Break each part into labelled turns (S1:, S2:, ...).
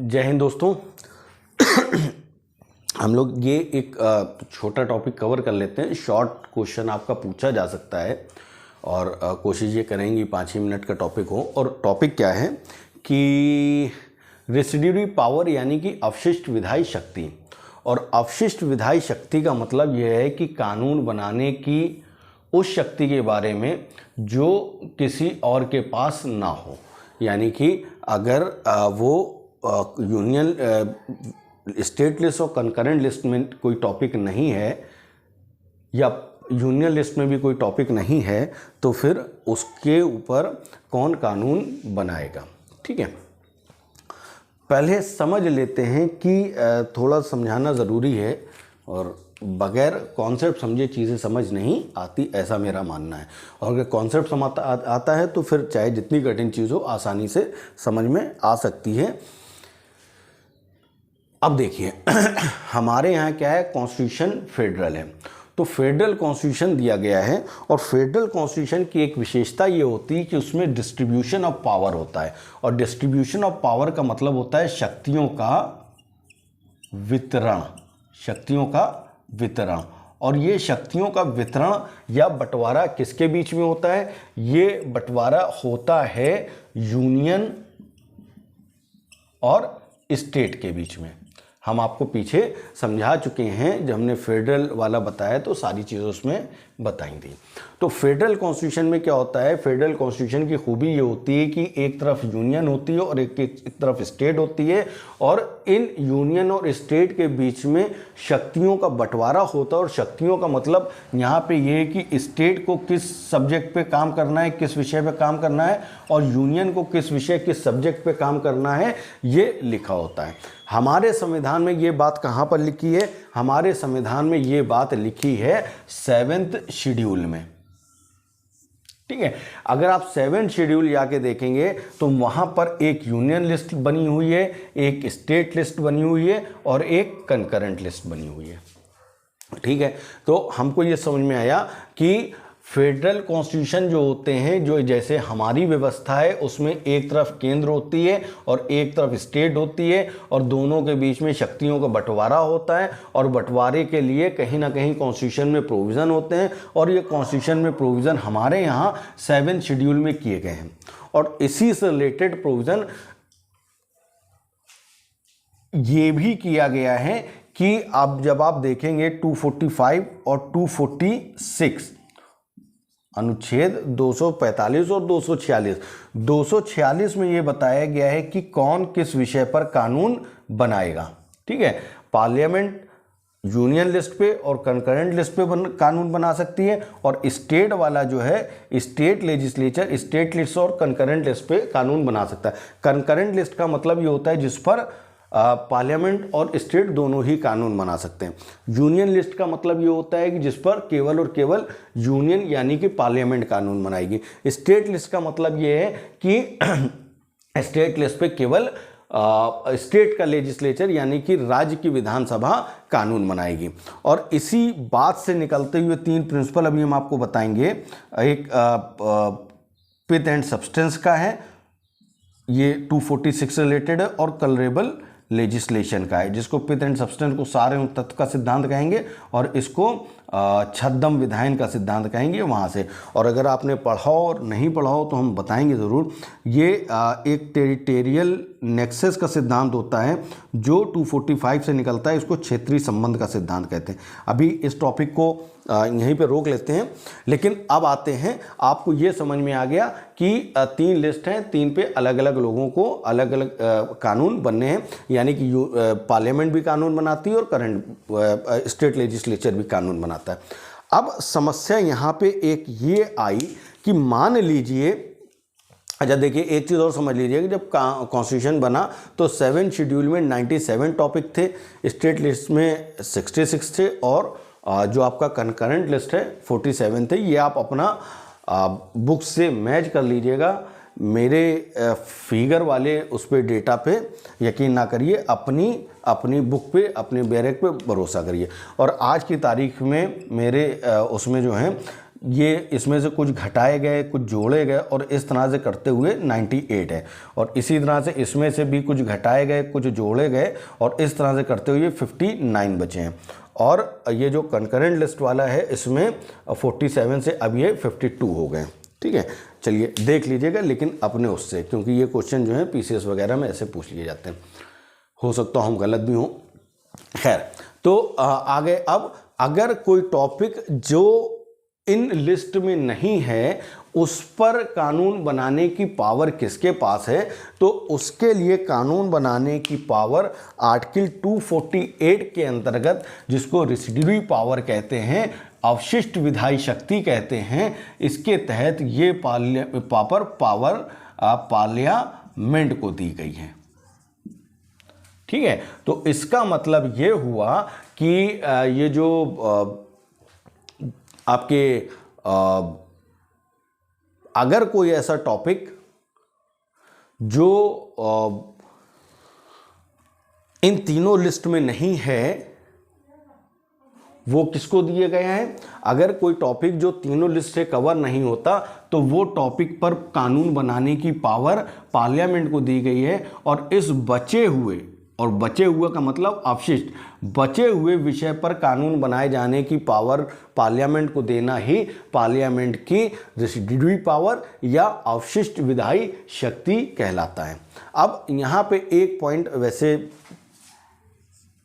S1: जय हिंद दोस्तों। हम लोग ये एक छोटा टॉपिक कवर कर लेते हैं। शॉर्ट क्वेश्चन आपका पूछा जा सकता है और कोशिश ये करेंगे 5 ही मिनट का टॉपिक हो। और टॉपिक क्या है कि रेसिड्यूरी पावर यानी कि अवशिष्ट विधायी शक्ति। और अवशिष्ट विधायी शक्ति का मतलब यह है कि कानून बनाने की उस शक्ति के बारे में जो किसी और के पास ना हो। यानी कि अगर वो यूनियन स्टेट लिस्ट और कंकरेंट लिस्ट में कोई टॉपिक नहीं है या यूनियन लिस्ट में भी कोई टॉपिक नहीं है तो फिर उसके ऊपर कौन कानून बनाएगा। ठीक है, पहले समझ लेते हैं कि थोड़ा समझाना ज़रूरी है और बगैर कॉन्सेप्ट समझे चीज़ें समझ नहीं आती, ऐसा मेरा मानना है। और अगर कॉन्सेप्ट समझ आता है तो फिर चाहे जितनी कठिन चीज़ हो आसानी से समझ में आ सकती है। अब देखिए हमारे यहाँ क्या है, कॉन्स्टिट्यूशन फेडरल है। तो फेडरल कॉन्स्टिट्यूशन दिया गया है और फेडरल कॉन्स्टिट्यूशन की एक विशेषता ये होती है कि उसमें डिस्ट्रीब्यूशन ऑफ पावर होता है। और डिस्ट्रीब्यूशन ऑफ पावर का मतलब होता है शक्तियों का वितरण, शक्तियों का वितरण। और ये शक्तियों का वितरण या बंटवारा किसके बीच में होता है? ये बंटवारा होता है यूनियन और स्टेट के बीच में। हम आपको पीछे समझा चुके हैं, जब हमने फेडरल वाला बताया तो सारी चीज़ें उसमें बताई थी। तो फेडरल कॉन्स्टिट्यूशन में क्या होता है, फेडरल कॉन्स्टिट्यूशन की खूबी ये होती है कि एक तरफ यूनियन होती है और एक तरफ स्टेट होती है। और इन यूनियन और स्टेट के बीच में शक्तियों का बंटवारा होता है। और शक्तियों का मतलब यहाँ पे ये है कि स्टेट को किस सब्जेक्ट पे काम करना है, किस विषय पे काम करना है, और यूनियन को किस विषय किस सब्जेक्ट पे काम करना है, ये लिखा होता है। हमारे संविधान में ये बात कहाँ पर लिखी है? हमारे संविधान में ये बात लिखी है 7th शेड्यूल में। ठीक है, अगर आप 7th शेड्यूल जाके देखेंगे तो वहां पर एक यूनियन लिस्ट बनी हुई है, एक स्टेट लिस्ट बनी हुई है और एक कंकरेंट लिस्ट बनी हुई है। ठीक है, तो हमको ये समझ में आया कि फेडरल कॉन्स्टिट्यूशन जो होते हैं, जो जैसे हमारी व्यवस्था है, उसमें एक तरफ केंद्र होती है और एक तरफ स्टेट होती है और दोनों के बीच में शक्तियों का बंटवारा होता है। और बंटवारे के लिए कहीं ना कहीं कॉन्स्टिट्यूशन में प्रोविज़न होते हैं और ये कॉन्स्टिट्यूशन में प्रोविज़न हमारे यहाँ 7th शेड्यूल में किए गए हैं। और इसी से रिलेटेड प्रोविज़न ये भी किया गया है कि अब जब आप देखेंगे 245 और 246 अनुच्छेद 245 और 246 में ये बताया गया है कि कौन किस विषय पर कानून बनाएगा। ठीक है, पार्लियामेंट यूनियन लिस्ट पे और कंकरेंट लिस्ट पे कानून बना सकती है और स्टेट वाला जो है स्टेट लेजिस्लेचर स्टेट लिस्ट और कंकरेंट लिस्ट पे कानून बना सकता है। कंकरेंट लिस्ट का मतलब ये होता है जिस पर पार्लियामेंट और स्टेट दोनों ही कानून बना सकते हैं। यूनियन लिस्ट का मतलब ये होता है कि जिस पर केवल और केवल यूनियन यानी कि पार्लियामेंट कानून बनाएगी। स्टेट लिस्ट का मतलब ये है कि स्टेट लिस्ट पे केवल स्टेट का लेजिस्लेचर यानी कि राज्य की विधानसभा कानून बनाएगी। और इसी बात से निकलते हुए 3 प्रिंसिपल अभी हम आपको बताएंगे। एक पिथ एंड सब्सटेंस का है, ये 246 रिलेटेड है, और कलरेबल लेजिस्लेशन का है, जिसको पिथ एंड सब्सटेंस को सारे तत्व का सिद्धांत कहेंगे और इसको छद्म विधायन का सिद्धांत कहेंगे वहाँ से। और अगर आपने पढ़ा हो और नहीं पढ़ा हो तो हम बताएंगे ज़रूर। ये एक टेरिटोरियल नेक्सस का सिद्धांत होता है जो 245 से निकलता है, इसको क्षेत्रीय संबंध का सिद्धांत कहते हैं। अभी इस टॉपिक को यहीं पे रोक लेते हैं, लेकिन अब आते हैं, आपको ये समझ में आ गया कि 3 लिस्ट हैं, 3 पे अलग अलग लोगों को अलग अलग कानून बनने हैं। यानी कि पार्लियामेंट भी कानून बनाती है और करंट स्टेट लेजिस्लेचर भी कानून बनाता है। अब समस्या यहाँ पे एक ये आई कि मान लीजिए, अच्छा देखिए एक चीज़ और समझ लीजिए कि जब कॉन्स्टिट्यूशन बना तो 7th शेड्यूल में 97 टॉपिक थे, स्टेट लिस्ट में 66 थे और जो आपका कंकरेंट लिस्ट है 47 थे। ये आप अपना बुक से मैच कर लीजिएगा। मेरे फिगर वाले उस पर डेटा पे यकीन ना करिए, अपनी बुक पे अपनी बैरक पे भरोसा करिए। और आज की तारीख में मेरे उसमें जो है ये इसमें से कुछ घटाए गए, कुछ जोड़े गए और इस तरह से करते हुए 98 है। और इसी तरह से इसमें से भी कुछ घटाए गए, कुछ जोड़े गए और इस तरह से करते हुए 59 बचे हैं। और ये जो कंकरेंट लिस्ट वाला है इसमें 47 से अब ये 52 हो गए। ठीक है, चलिए देख लीजिएगा, लेकिन अपने उससे, क्योंकि ये क्वेश्चन जो है पीसीएस वगैरह में ऐसे पूछ लिए जाते हैं, हो सकता हम गलत भी हों। खैर, तो आगे अब अगर कोई टॉपिक जो इन लिस्ट में नहीं है उस पर कानून बनाने की पावर किसके पास है, तो उसके लिए कानून बनाने की पावर आर्टिकल 248 के अंतर्गत, जिसको रेसिड्यूरी पावर कहते हैं, अवशिष्ट विधायी शक्ति कहते हैं, इसके तहत ये पावर पार्लियामेंट को दी गई है। ठीक है, तो इसका मतलब ये हुआ कि ये जो आपके अगर कोई ऐसा टॉपिक जो इन तीनों लिस्ट में नहीं है वो किसको दिए गए हैं। अगर कोई टॉपिक जो तीनों लिस्ट से कवर नहीं होता तो वो टॉपिक पर कानून बनाने की पावर पार्लियामेंट को दी गई है। और इस बचे हुए, और बचे हुए का मतलब अवशिष्ट, बचे हुए विषय पर कानून बनाए जाने की पावर पार्लियामेंट को देना ही पार्लियामेंट की रेसिड्यूरी पावर या अवशिष्ट विधायी शक्ति कहलाता है। अब यहाँ पे एक पॉइंट वैसे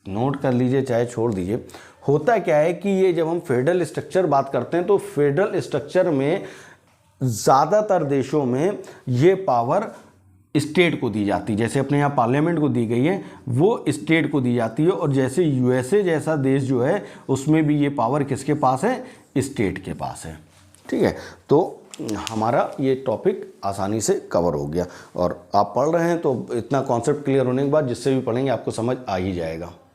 S1: नोट कर लीजिए, चाहे छोड़ दीजिए। होता क्या है कि ये जब हम फेडरल स्ट्रक्चर बात करते हैं तो फेडरल स्ट्रक्चर में ज़्यादातर देशों में ये पावर स्टेट को दी जाती है। जैसे अपने यहाँ पार्लियामेंट को दी गई है वो स्टेट को दी जाती है। और जैसे यूएसए जैसा देश जो है उसमें भी ये पावर किसके पास है, स्टेट के पास है। ठीक है, तो हमारा ये टॉपिक आसानी से कवर हो गया। और आप पढ़ रहे हैं तो इतना कॉन्सेप्ट क्लियर होने के बाद जिससे भी पढ़ेंगे आपको समझ आ ही जाएगा।